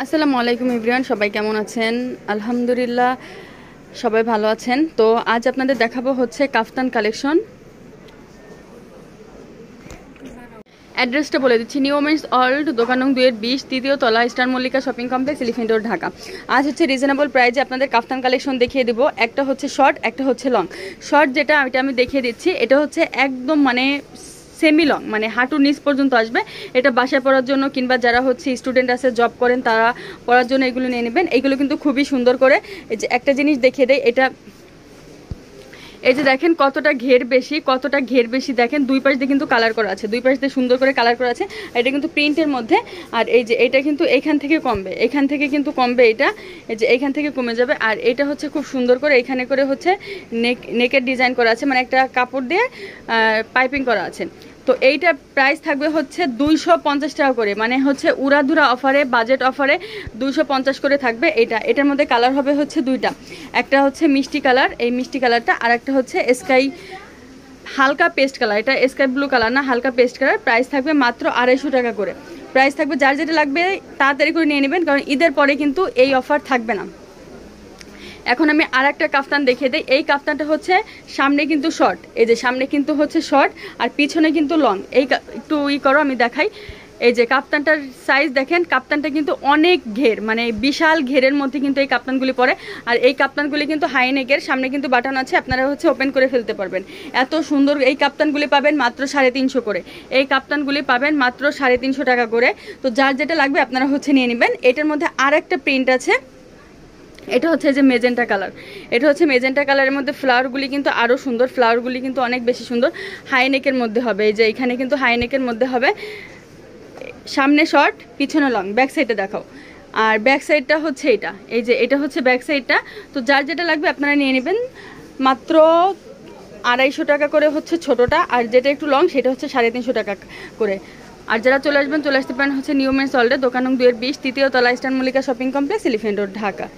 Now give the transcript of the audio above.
আসসালামু আলাইকুম এভরিওয়ান, সবাই কেমন আছেন? আলহামদুলিল্লাহ সবাই ভালো আছেন। তো আজ আপনাদের দেখাবো হচ্ছে কাফতান কালেকশন। অ্যাড্রেসটা বলে দিচ্ছি, নিউ ওমেন্স ওয়ার্ল্ড, দোকান নং 2-20, তৃতীয় তলা, star Mallika shopping complex, elephant road, Dhaka. আজ হচ্ছে রিজনেবল প্রাইসে আপনাদের কাফতান কালেকশন দেখিয়ে দেবো। একটা হচ্ছে শর্ট, একটা হচ্ছে লং। শর্ট যেটা আমি দেখিয়ে দিচ্ছি, এটা হচ্ছে একদম সেমি লং, মানে হাঁটুর নিচ পর্যন্ত আসবে। এটা বাসায় পরার জন্য কিংবা যারা হচ্ছে স্টুডেন্ট আছে, জব করেন, তারা পরার জন্য এগুলো নিয়ে নেবেন। এইগুলো কিন্তু খুবই সুন্দর করে। এই যে একটা জিনিস দেখিয়ে দেয়, এটা এই যে দেখেন কতটা ঘের বেশি দেখেন, দুই পাশ দিয়ে কিন্তু কালার করা আছে, দুই পাশ দিয়ে সুন্দর করে কালার করা আছে। এটা কিন্তু প্রিন্টের মধ্যে। আর এই যে এটা কিন্তু এখান থেকে কমবে, এটা এই যে এখান থেকে কমে যাবে। আর এটা হচ্ছে খুব সুন্দর করে এখানে করে হচ্ছে নেকের ডিজাইন করা আছে, মানে একটা কাপড় দিয়ে পাইপিং করা আছে। তো এইটা প্রাইস থাকবে হচ্ছে 250 টাকা করে, মানে হচ্ছে উড়াধুরা অফারে, বাজেট অফারে 250 করে থাকবে। এটার মধ্যে কালার হবে হচ্ছে দুইটা, একটা হচ্ছে মিষ্টি কালার, এই মিষ্টি কালারটা, আর একটা হচ্ছে স্কাই হালকা পেস্ট কালার। এটা স্কাই ব্লু কালার না, হালকা পেস্ট কালার। প্রাইস থাকবে মাত্র 250 টাকা করে। প্রাইস থাকবে, যার যেটা লাগবে তাড়াতাড়ি করে নিয়ে নেবেন, কারণ ঈদের পরে কিন্তু এই অফার থাকবে না। এখন আমি আর একটা কাফতান দেখিয়ে দিই। এই কাফতানটা হচ্ছে সামনে কিন্তু শর্ট, এই যে সামনে কিন্তু হচ্ছে শর্ট আর পিছনে কিন্তু লং। এই একটু করো, আমি দেখাই। এই যে কাপ্তানটার সাইজ দেখেন, কাপ্তানটা কিন্তু অনেক ঘের, মানে বিশাল ঘেরের মধ্যে কিন্তু এই কাপ্তানগুলি পরে। আর এই কাপ্তানগুলি কিন্তু হাই নেকের, সামনে কিন্তু বাটন আছে, আপনারা হচ্ছে ওপেন করে ফেলতে পারবেন। এত সুন্দর এই কাপ্তানগুলি পাবেন মাত্র 350 করে। এই কাপ্তানগুলি পাবেন মাত্র 350 টাকা করে। তো যার যেটা লাগবে আপনারা হচ্ছে নিয়ে নেবেন। এটার মধ্যে আর একটা প্রিন্ট আছে, এটা হচ্ছে যে মেজেন্টা কালার। এটা হচ্ছে মেজেন্টা কালারের মধ্যে ফ্লাওয়ারগুলি কিন্তু আরও সুন্দর, ফ্লাওয়ারগুলি কিন্তু অনেক বেশি সুন্দর। হাই নেকের মধ্যে হবে, এই যে এখানে কিন্তু হাই নেকের মধ্যে হবে, সামনে শর্ট পিছনে লং। ব্যাক সাইডে দেখাও। আর ব্যাক সাইডটা হচ্ছে এটা, এই যে এটা হচ্ছে ব্যাক সাইডটা। তো যার যেটা লাগবে আপনারা নিয়ে নেবেন। মাত্র 250 টাকা করে হচ্ছে ছোটোটা, আর যেটা একটু লং সেটা হচ্ছে 350 টাকা করে। আর যারা চলে আসতে পারেন হচ্ছে নিউ ওমেন্স ওয়ার্ল্ডে, দোকান নং 2-20, তৃতীয় তলা, star Mallika shopping complex, elephant road, Dhaka.